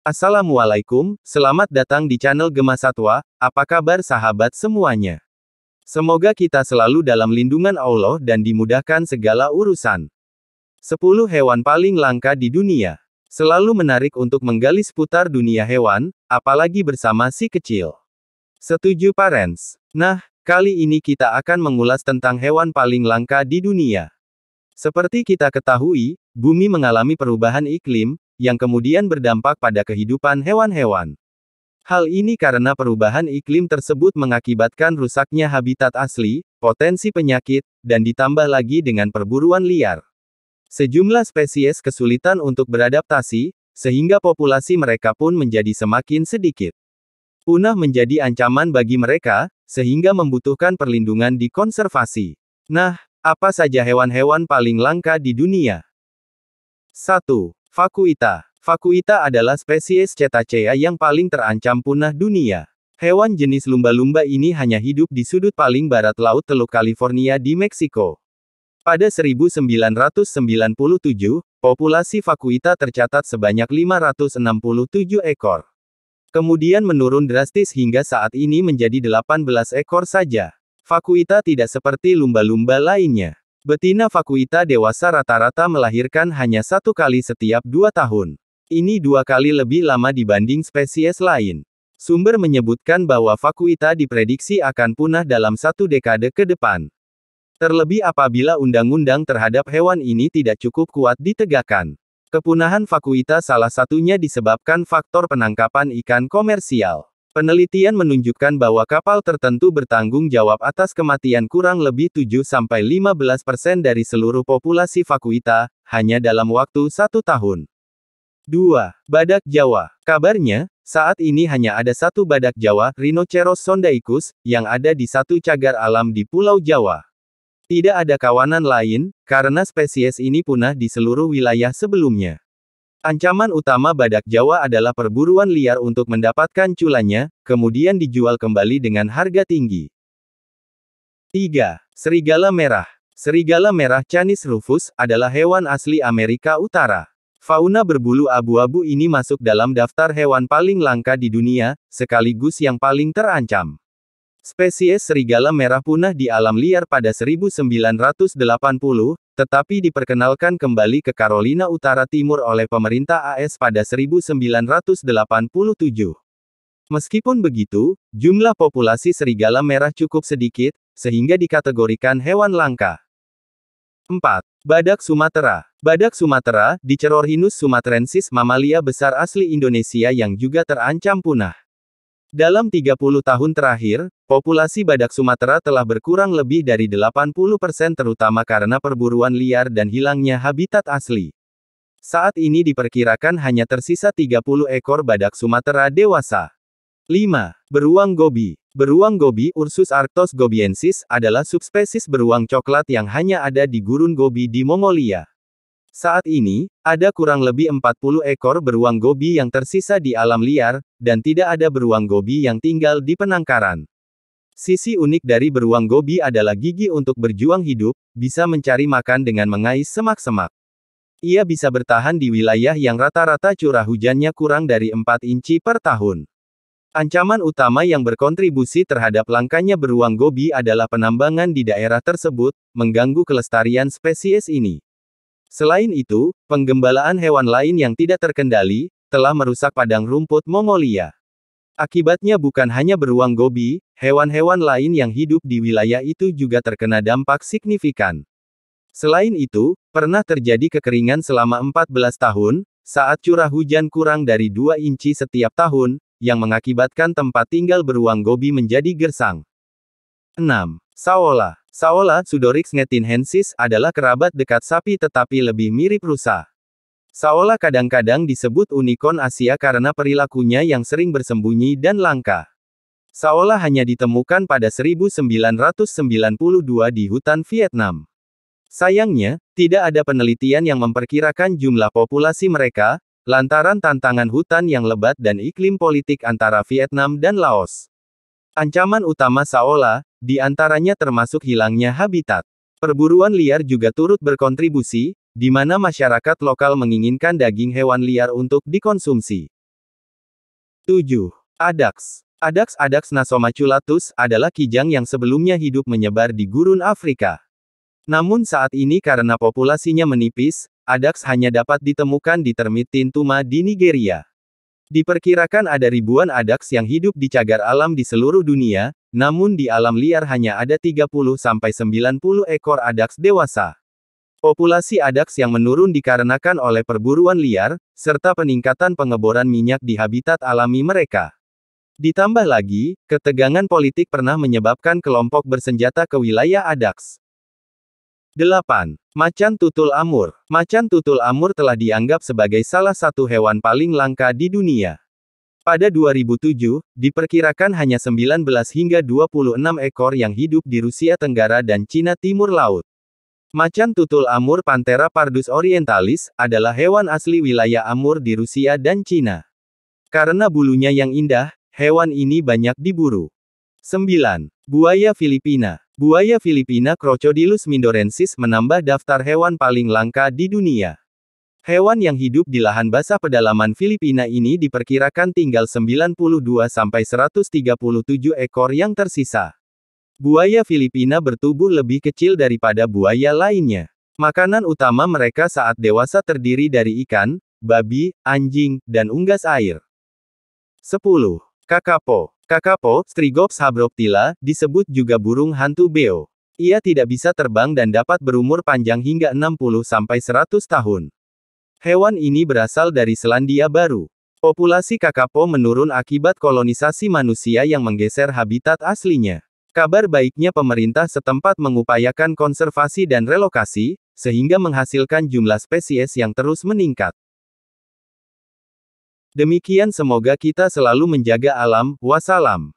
Assalamualaikum, selamat datang di channel Gema Satwa. Apa kabar sahabat semuanya? Semoga kita selalu dalam lindungan Allah dan dimudahkan segala urusan. 10 hewan paling langka di dunia. Selalu menarik untuk menggali seputar dunia hewan, apalagi bersama si kecil. Setuju parents? Nah, kali ini kita akan mengulas tentang hewan paling langka di dunia. Seperti kita ketahui, bumi mengalami perubahan iklim, yang kemudian berdampak pada kehidupan hewan-hewan. Hal ini karena perubahan iklim tersebut mengakibatkan rusaknya habitat asli, potensi penyakit, dan ditambah lagi dengan perburuan liar. Sejumlah spesies kesulitan untuk beradaptasi, sehingga populasi mereka pun menjadi semakin sedikit. Punah menjadi ancaman bagi mereka, sehingga membutuhkan perlindungan dikonservasi. Nah, apa saja hewan-hewan paling langka di dunia? 1. Vakuita. Vakuita adalah spesies Cetacea yang paling terancam punah dunia. Hewan jenis lumba-lumba ini hanya hidup di sudut paling barat Laut Teluk California di Meksiko. Pada 1997, populasi vakuita tercatat sebanyak 567 ekor. Kemudian menurun drastis hingga saat ini menjadi 18 ekor saja. Vakuita tidak seperti lumba-lumba lainnya. Betina vakuita dewasa rata-rata melahirkan hanya 1 kali setiap 2 tahun. Ini 2 kali lebih lama dibanding spesies lain. Sumber menyebutkan bahwa vakuita diprediksi akan punah dalam 1 dekade ke depan. Terlebih apabila undang-undang terhadap hewan ini tidak cukup kuat ditegakkan. Kepunahan vakuita salah satunya disebabkan faktor penangkapan ikan komersial. Penelitian menunjukkan bahwa kapal tertentu bertanggung jawab atas kematian kurang lebih 7-15% dari seluruh populasi vakuita, hanya dalam waktu 1 tahun. 2. Badak Jawa. Kabarnya, saat ini hanya ada 1 badak Jawa, Rhinoceros sondaicus, yang ada di 1 cagar alam di Pulau Jawa. Tidak ada kawanan lain, karena spesies ini punah di seluruh wilayah sebelumnya. Ancaman utama badak Jawa adalah perburuan liar untuk mendapatkan culannya, kemudian dijual kembali dengan harga tinggi. 3. Serigala merah. Serigala merah Canis rufus adalah hewan asli Amerika Utara. Fauna berbulu abu-abu ini masuk dalam daftar hewan paling langka di dunia, sekaligus yang paling terancam. Spesies serigala merah punah di alam liar pada 1980, tetapi diperkenalkan kembali ke Carolina Utara Timur oleh pemerintah AS pada 1987. Meskipun begitu, jumlah populasi serigala merah cukup sedikit, sehingga dikategorikan hewan langka. 4. Badak Sumatera. Badak Sumatera, Dicerorhinus sumatrensis, mamalia besar asli Indonesia yang juga terancam punah. Dalam 30 tahun terakhir, populasi badak Sumatera telah berkurang lebih dari 80% terutama karena perburuan liar dan hilangnya habitat asli. Saat ini diperkirakan hanya tersisa 30 ekor badak Sumatera dewasa. 5. Beruang gobi. Beruang gobi, Ursus arctos gobiensis, adalah subspesies beruang coklat yang hanya ada di gurun Gobi di Mongolia. Saat ini, ada kurang lebih 40 ekor beruang gobi yang tersisa di alam liar, dan tidak ada beruang gobi yang tinggal di penangkaran. Sisi unik dari beruang gobi adalah gigi untuk berjuang hidup, bisa mencari makan dengan mengais semak-semak. Ia bisa bertahan di wilayah yang rata-rata curah hujannya kurang dari 4 inci per tahun. Ancaman utama yang berkontribusi terhadap langkanya beruang gobi adalah penambangan di daerah tersebut, mengganggu kelestarian spesies ini. Selain itu, penggembalaan hewan lain yang tidak terkendali, telah merusak padang rumput Mongolia. Akibatnya bukan hanya beruang gobi, hewan-hewan lain yang hidup di wilayah itu juga terkena dampak signifikan. Selain itu, pernah terjadi kekeringan selama 14 tahun, saat curah hujan kurang dari 2 inci setiap tahun, yang mengakibatkan tempat tinggal beruang gobi menjadi gersang. 6. Saola. Saola, Pseudorix ngetinhensis, adalah kerabat dekat sapi tetapi lebih mirip rusa. Saola kadang-kadang disebut unicorn Asia karena perilakunya yang sering bersembunyi dan langka. Saola hanya ditemukan pada 1992 di hutan Vietnam. Sayangnya, tidak ada penelitian yang memperkirakan jumlah populasi mereka, lantaran tantangan hutan yang lebat dan iklim politik antara Vietnam dan Laos. Ancaman utama Saola, di antaranya termasuk hilangnya habitat. Perburuan liar juga turut berkontribusi, di mana masyarakat lokal menginginkan daging hewan liar untuk dikonsumsi. 7. Adax. Adax nasomaculatus adalah kijang yang sebelumnya hidup menyebar di gurun Afrika. Namun saat ini karena populasinya menipis, Adax hanya dapat ditemukan di termit Tintuma di Nigeria. Diperkirakan ada ribuan Adax yang hidup di cagar alam di seluruh dunia, namun di alam liar hanya ada 30-90 ekor Adax dewasa. Populasi Adax yang menurun dikarenakan oleh perburuan liar, serta peningkatan pengeboran minyak di habitat alami mereka. Ditambah lagi, ketegangan politik pernah menyebabkan kelompok bersenjata ke wilayah Adax. 8. Macan tutul Amur. Macan tutul Amur telah dianggap sebagai salah satu hewan paling langka di dunia. Pada 2007, diperkirakan hanya 19 hingga 26 ekor yang hidup di Rusia Tenggara dan Cina Timur Laut. Macan tutul Amur Panthera pardus orientalis adalah hewan asli wilayah Amur di Rusia dan Cina. Karena bulunya yang indah, hewan ini banyak diburu. 9. Buaya Filipina. Buaya Filipina Crocodilus mindorensis menambah daftar hewan paling langka di dunia. Hewan yang hidup di lahan basah pedalaman Filipina ini diperkirakan tinggal 92-137 ekor yang tersisa. Buaya Filipina bertubuh lebih kecil daripada buaya lainnya. Makanan utama mereka saat dewasa terdiri dari ikan, babi, anjing, dan unggas air. 10. Kakapo. Kakapo, Strigops habroptila, disebut juga burung hantu beo. Ia tidak bisa terbang dan dapat berumur panjang hingga 60-100 tahun. Hewan ini berasal dari Selandia Baru. Populasi kakapo menurun akibat kolonisasi manusia yang menggeser habitat aslinya. Kabar baiknya pemerintah setempat mengupayakan konservasi dan relokasi, sehingga menghasilkan jumlah spesies yang terus meningkat. Demikian, semoga kita selalu menjaga alam. Wassalam.